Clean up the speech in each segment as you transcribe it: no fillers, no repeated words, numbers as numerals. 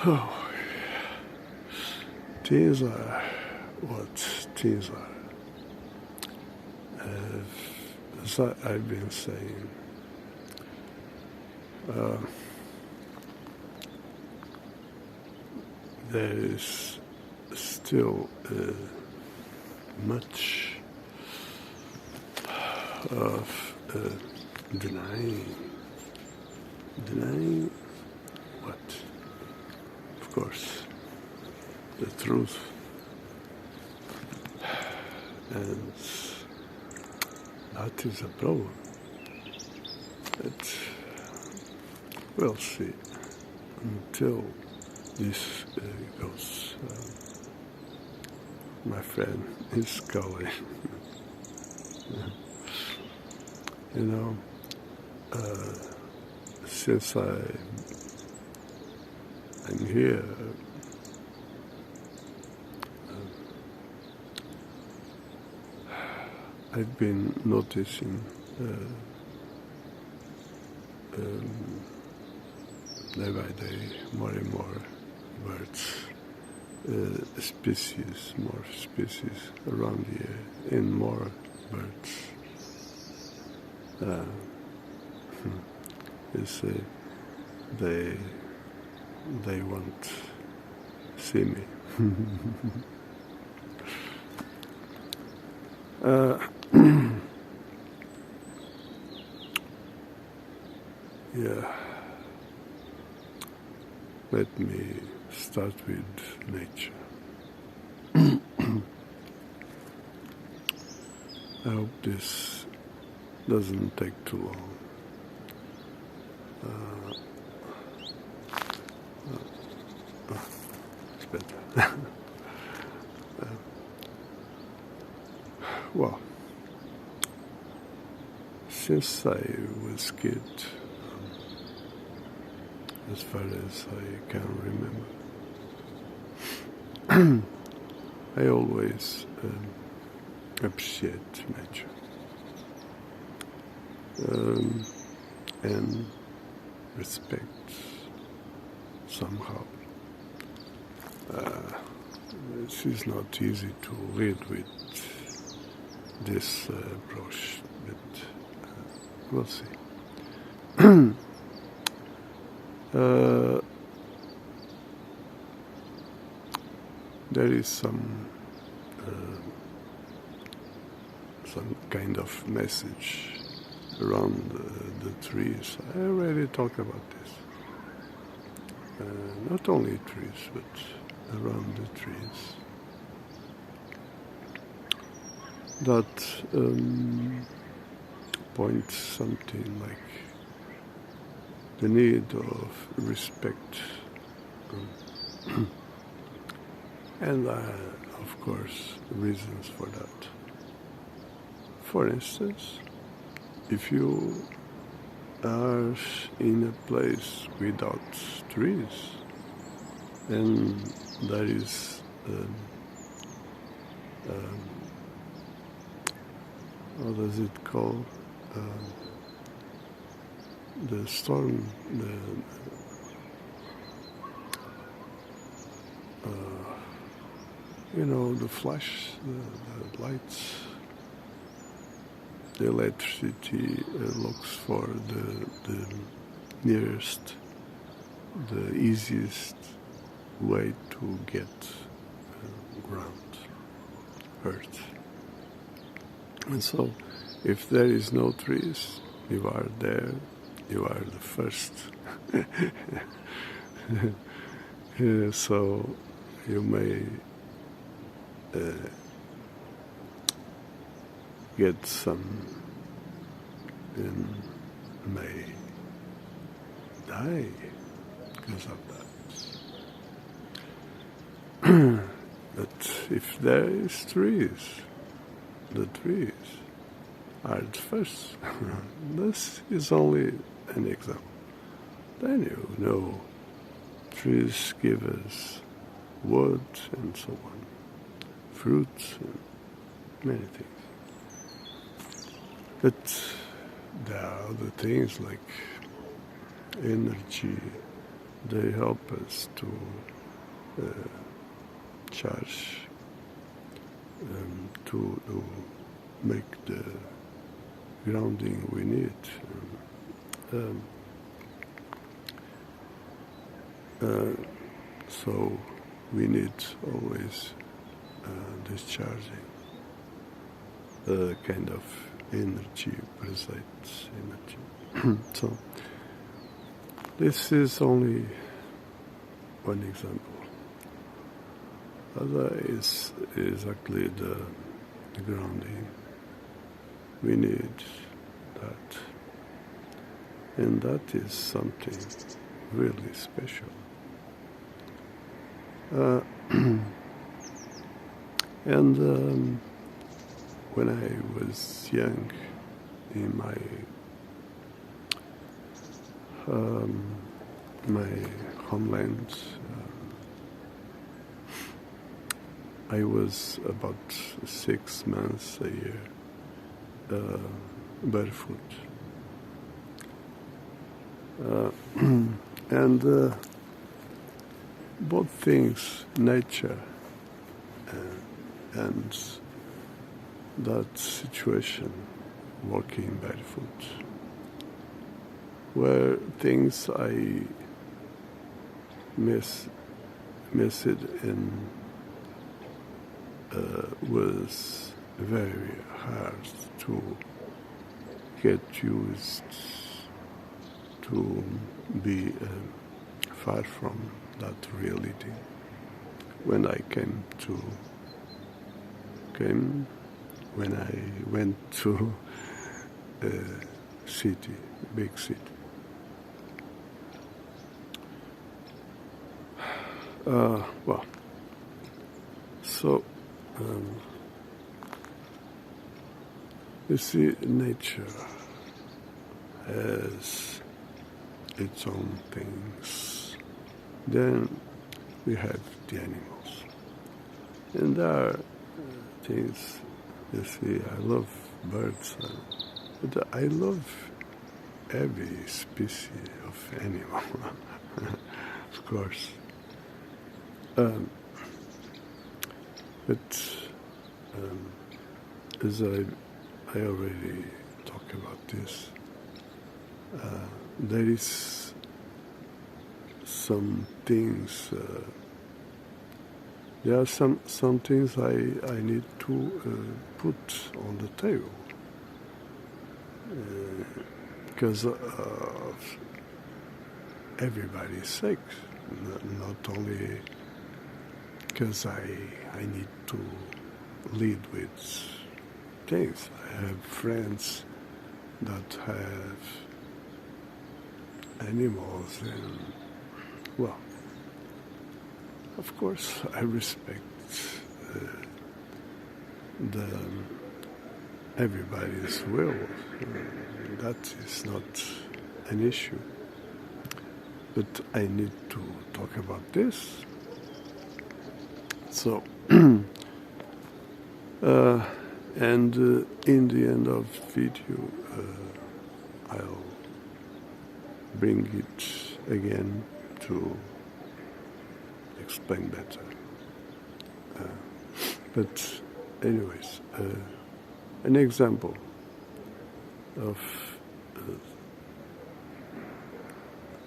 Oh, things are what things are. As I've been saying, there is still much of denying what? Of course, the truth. And that is a problem. But we'll see until this goes. My friend is calling. You know, since I'm here, I've been noticing day by day more and more birds, more species around here, and more birds. You see, they won't see me. Yeah. Let me start with nature. I hope this doesn't take too long. It's better. Well, since I was a kid, as far as I can remember, I always appreciate nature and respect somehow. This is not easy to lead with this approach, but we'll see. There is some kind of message around the trees. I already talked about this. Not only trees, but around the trees. That points something like the need of respect. And of course, reasons for that. For instance, if you are in a place without trees, and there is how does it call, the storm, the flash, the lights, the electricity looks for the nearest, the easiest way to get ground, earth. And so, if there is no trees, you are there, you are the first. So, you may get some and may die because of that. But if there is trees, the trees are the first. This is only an example. Then you know, trees give us wood and so on, fruits and many things. But there are other things like energy. They help us to charge, to make the grounding we need. So we need always discharging kind of energy, precise energy. So this is only one example. Other is exactly the grounding. We need that. And that is something really special. And when I was young, in my homeland, I was about 6 months a year barefoot. And both things, nature and that situation, walking barefoot, were things I missed and was very hard to get used to be far from that reality. When I when I went to a city, big city. Well, so you see, nature has its own things. Then we have the animals. And there are things, you see, I love birds, but I love every species of animal, of course. But as I already talked about this, there is some things. There are some things I need to put on the table because of everybody's sake, not only because I need to lead with things. I have friends that have animals, and well, of course I respect everybody's will. That is not an issue. But I need to talk about this. So, and in the end of the video, I'll bring it again to explain better. But anyways, an example of a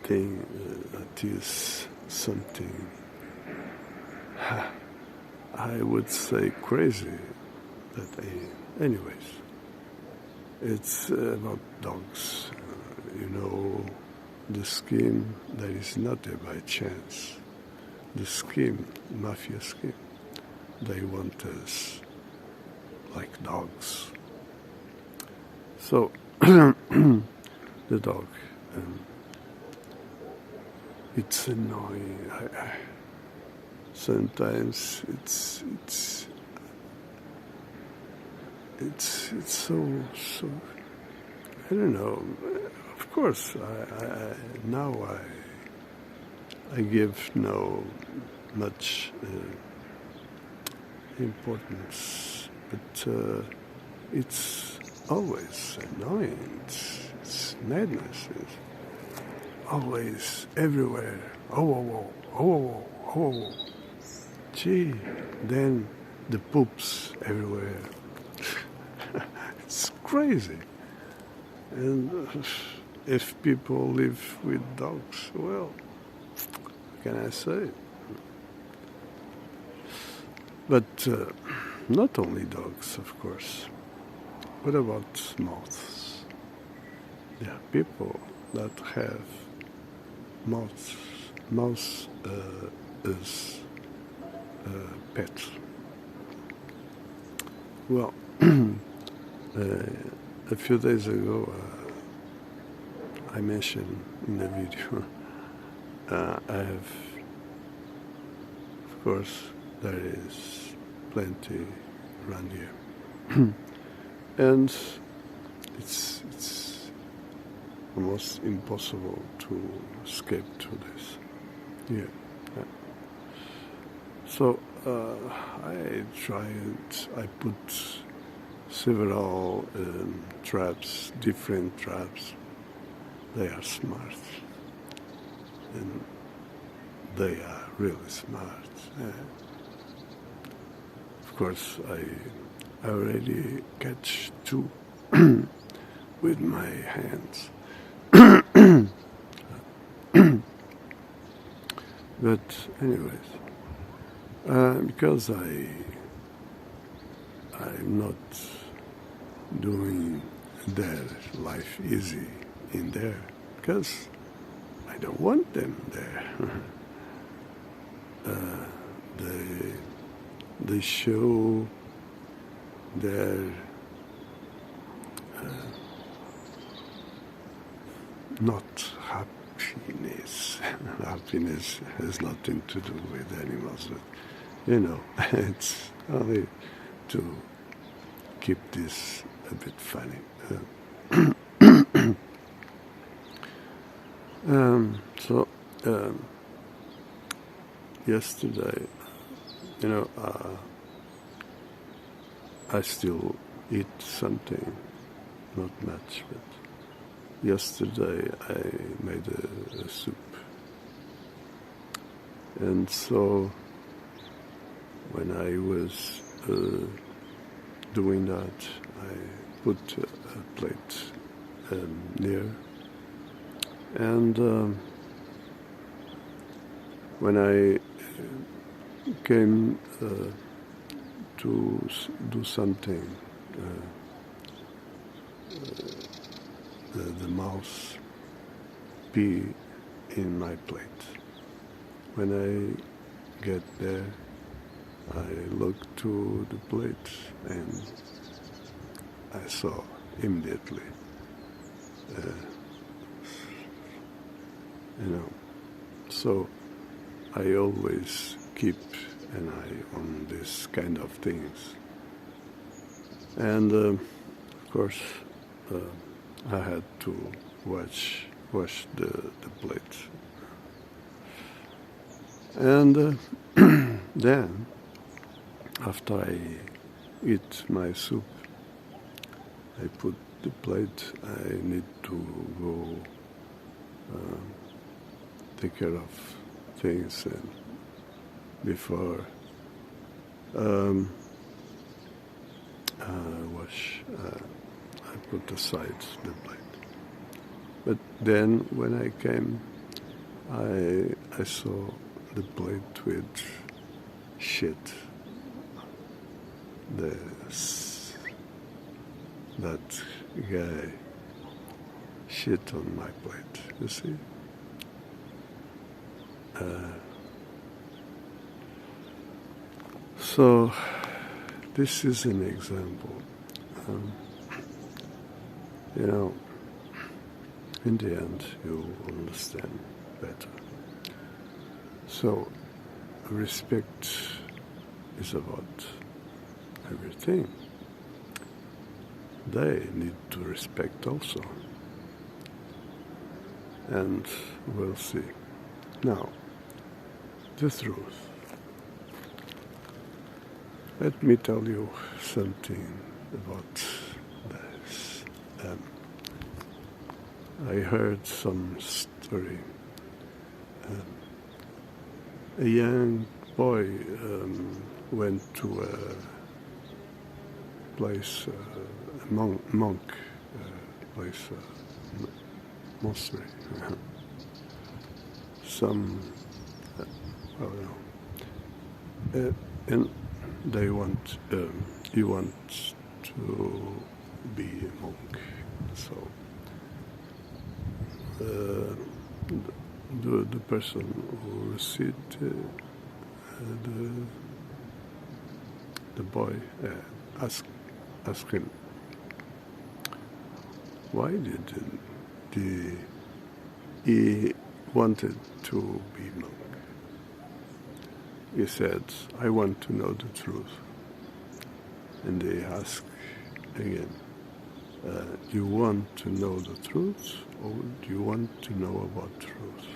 thing that is something I would say crazy, but anyways, it's about dogs. The scheme that is not there by chance. The scheme, mafia scheme, they want us like dogs. So, the dog, it's annoying. Sometimes it's so I don't know. Of course, now I give no much importance, but it's always annoying. It's madness. always everywhere. Oh, oh, oh, oh, oh, oh. Gee, then the poops everywhere. It's crazy. And if people live with dogs, well, what can I say? But not only dogs, of course. What about moths? There are people that have moths as pets. Well, a few days ago, I mentioned in the video, I have, of course, there is plenty around here. And it's almost impossible to escape to this. Yeah. So I put several traps, different traps. They are smart. And they are really smart. Of course, I already catch two with my hands. But anyways, because I'm not doing their life easy in there, because I don't want them there. They show their not happiness. Happiness has nothing to do with animals, but it's only to keep this a bit funny. Yesterday, I still eat something, not much, but yesterday I made a soup. And so when I was doing that, I put a plate near. And when I came to do something, the mouse pee in my plate. When I get there, I look to the plate and I saw immediately, So I always keep an eye on this kind of things. And of course, I had to wash the plate. And then, after I eat my soup, I put the plate. I need to go take care of things, and before I put aside the plate. But then when I came, I saw the plate with shit. That guy shit on my plate, you see? So this is an example. In the end, you understand better. So respect is about everything. They need to respect also. And we'll see. Now, the truth. Let me tell you something about this. I heard some monastery. A young boy went to a place, a monk place, monastery. Some, and they want, he wants to be a monk. So the person who received the boy asked him, why did he wanted to be monk? He said, I want to know the truth. And they asked again, do you want to know the truth, or do you want to know about truth?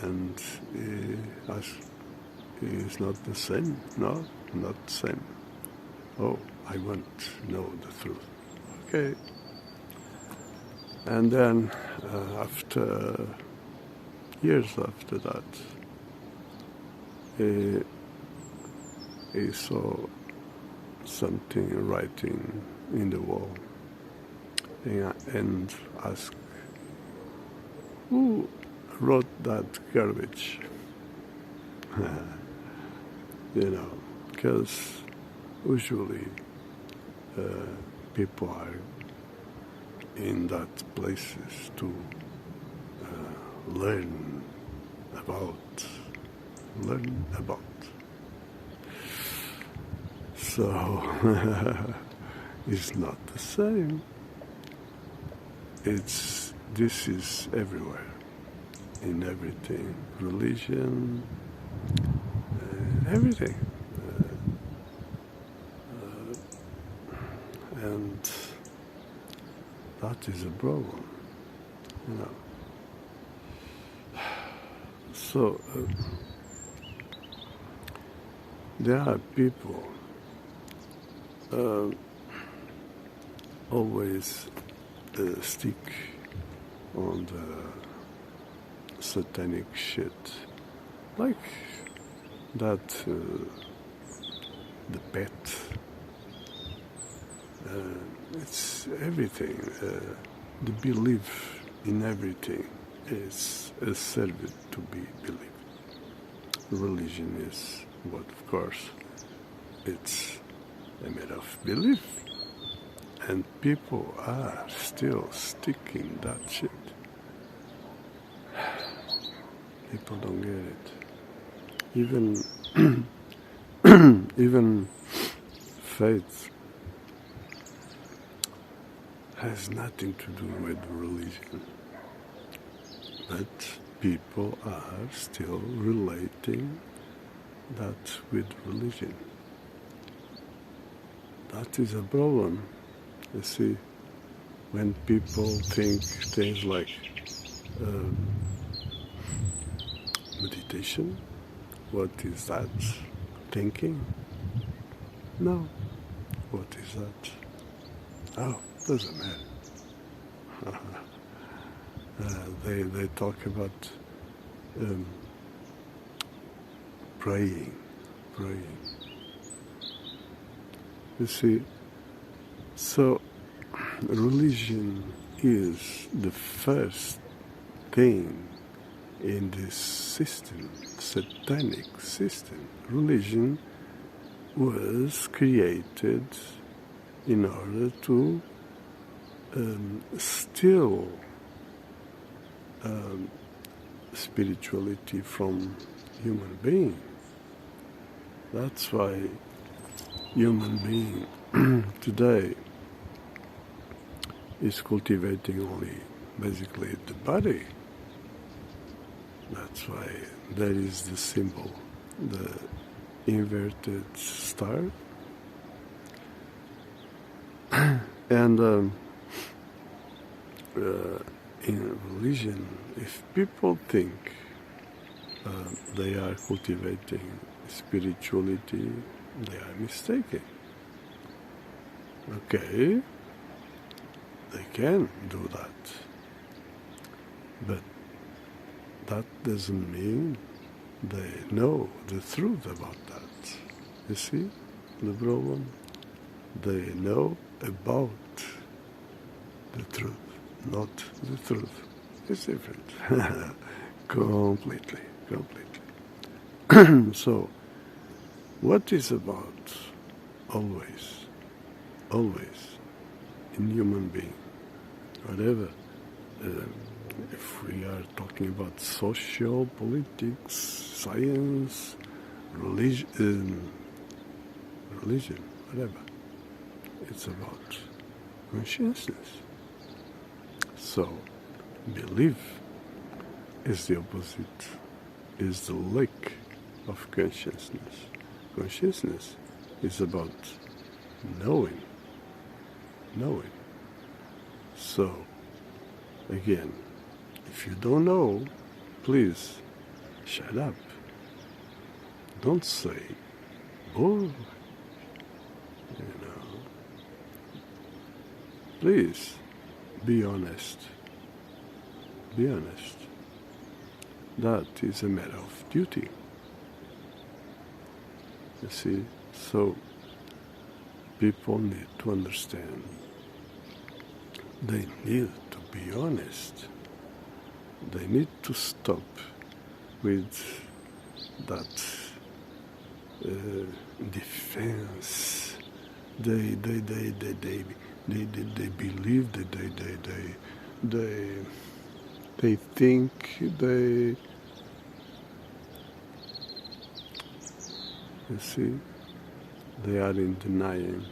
And he asked, it's not the same? No, not the same. Oh, I want to know the truth. Okay. And then after years after that, he saw something writing in the wall and asked, who wrote that garbage? Because usually people are in that places to learn about. So it's not the same. This is everywhere, in everything, religion, everything. And that is a problem, So there are people always stick on the satanic shit, like that the pet. It's everything. The belief in everything is served to be believed. Religion is what, of course, it's a matter of belief. And people are still sticking that shit. People don't get it. Even faith has nothing to do with religion. But people are still relating that with religion. That is a problem. You see, when people think things like meditation, what is that? Thinking? No. What is that? Oh, doesn't matter. They talk about praying. You see, so religion is the first thing in this system, satanic system. Religion was created in order to steal spirituality from human being. That's why human being today is cultivating only basically the body. That's why there is the symbol, the inverted star. And in religion, if people think they are cultivating spirituality, they are mistaken. Okay, they can do that. But that doesn't mean they know the truth about that. You see the problem? They know about the truth, not the truth. It's different. Completely. So, what is about always in human being, whatever, if we are talking about social, politics, science, religion, whatever, it's about consciousness. So, belief is the opposite, is the lack of consciousness. Consciousness is about knowing. So, again, if you don't know, please shut up. Don't say, oh, Please be honest. Be honest. That is a matter of duty. You see, so people need to understand. They need to be honest. They need to stop with that defense. They believe that they think they. You see, they are in denying.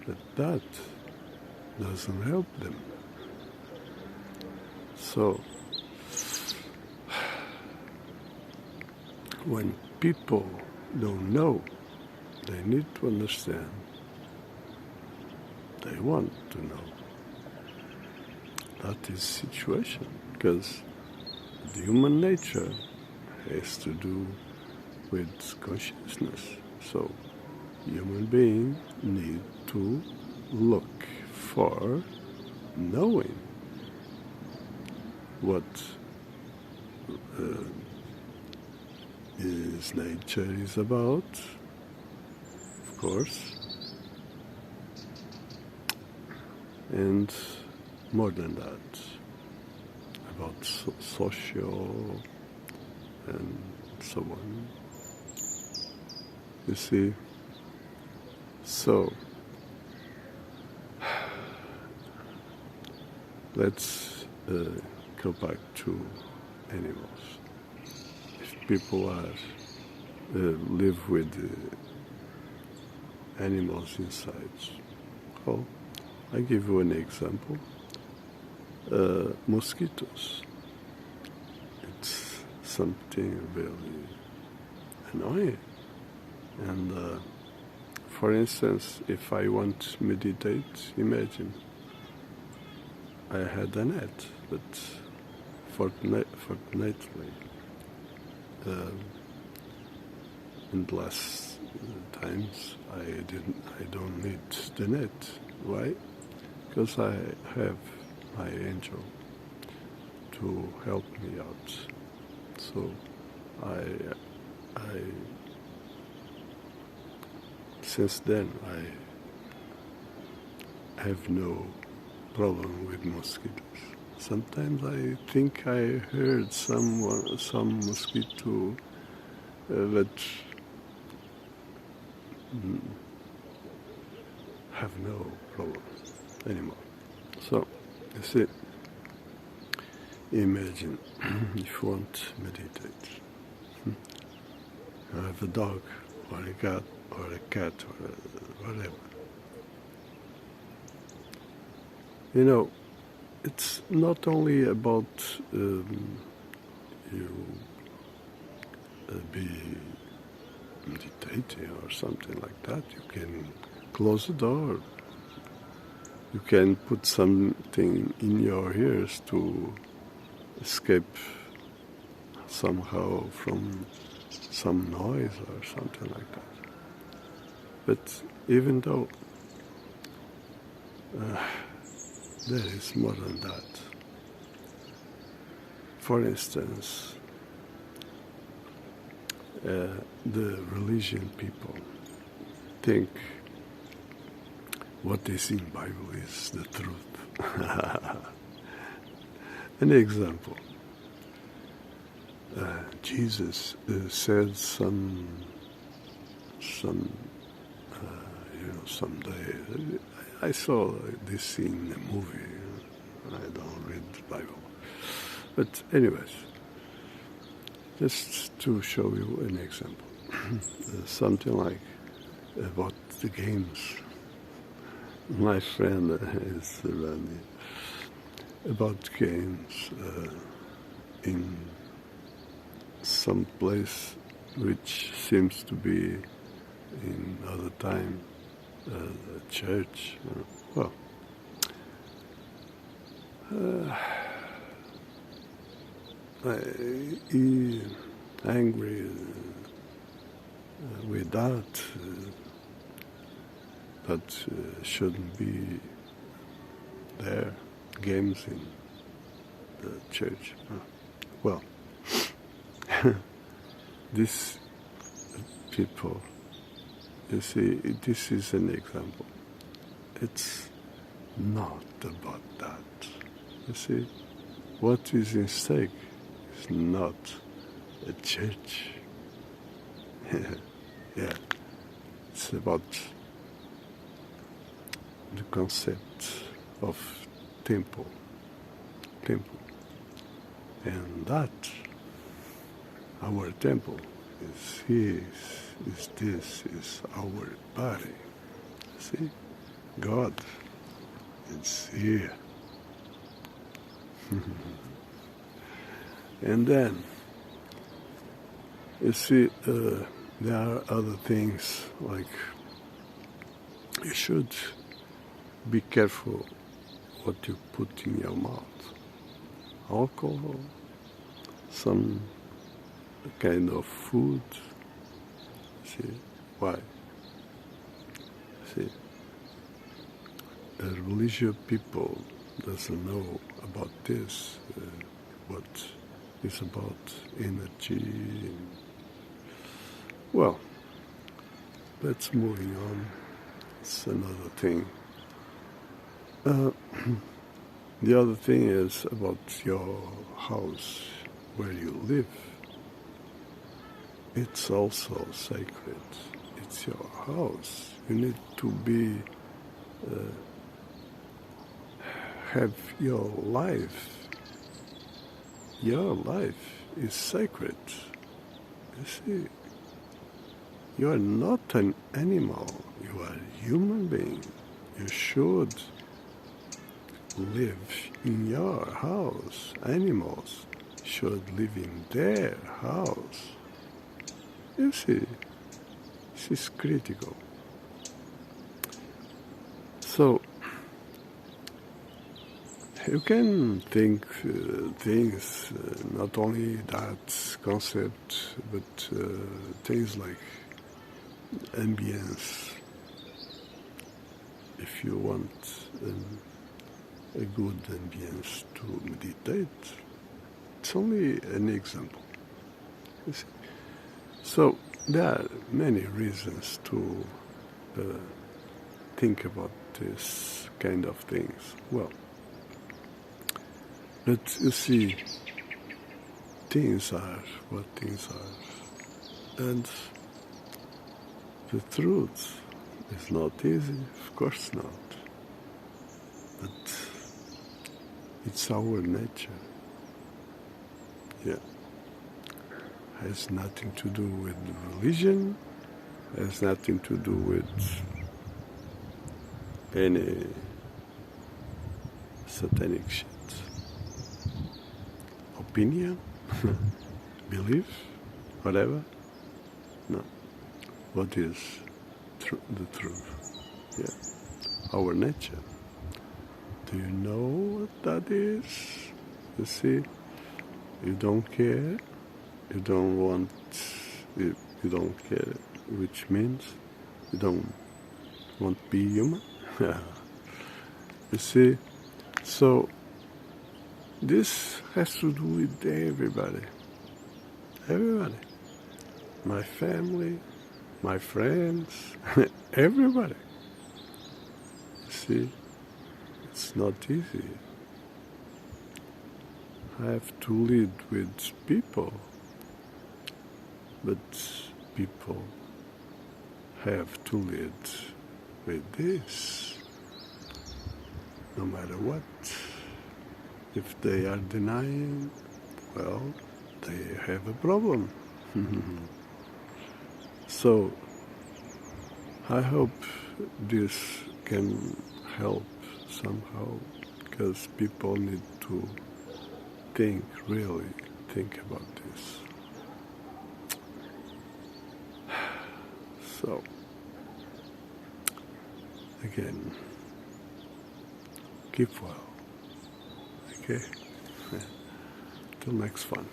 But that doesn't help them. So, when people don't know, they need to understand. They want to know. That is situation, because the human nature has to do with consciousness. So, human beings need to look for knowing what his nature is about, of course, and more than that, about social and so on. You see, so let's go back to animals. If people live with animals inside, well, I give you an example. Mosquitoes. It's something really annoying. And for instance, if I want to meditate, imagine I had a net, but fortunately, in the last times I don't need the net. Why? Because I have my angel to help me out. So I since then I have no problem with mosquitoes. Sometimes I think I heard some mosquito, but have no problem anymore. So, you see, imagine if you want to meditate. You have a dog or a cat or whatever. You know, it's not only about you be meditating or something like that. You can close the door. You can put something in your ears to escape somehow from some noise or something like that. But even though there is more than that. For instance, the religion people think what they see in Bible is the truth. An example. Jesus said someday. I saw this scene in a movie. I don't read the Bible, but anyways, just to show you an example, something like about the games. My friend is Randy. About games in some place which seems to be in other time a church. He angry with that. That shouldn't be there. Games in the church. Well, these people, you see, this is an example. It's not about that. You see, what is in stake is not a church. Yeah, it's about the concept of temple, and that our temple is our body. See, God is here, and then you see there are other things like you should be careful what you put in your mouth. Alcohol, some kind of food. See, why? See, the religious people doesn't know about this, what is about energy. Well, let's moving on. It's another thing. The other thing is about your house, where you live. It's also sacred. It's your house. You need to be, have your life. Your life is sacred. You see, you are not an animal. You are a human being. You should live in your house. Animals should live in their house. You see, this is critical. So, you can think things, not only that concept, but things like ambience. If you want a good ambience to meditate, it's only an example. You see? So there are many reasons to think about this kind of things. Well, but you see, things are what things are. And the truth is not easy, of course not. But it's our nature. Yeah. Has nothing to do with religion, has nothing to do with any satanic shit. Opinion, belief, whatever. No. What is the truth? Yeah. Our nature. Do you know what that is? You see, you don't care. You don't want, you don't care, which means you don't want to be human. You see, so this has to do with everybody. Everybody. My family, my friends, everybody. See, it's not easy. I have to lead with people, but people have to lead with this, no matter what. If they are denying, well, they have a problem. So, I hope this can help somehow, because people need to really think about this. So, again, keep well, okay? Till next one.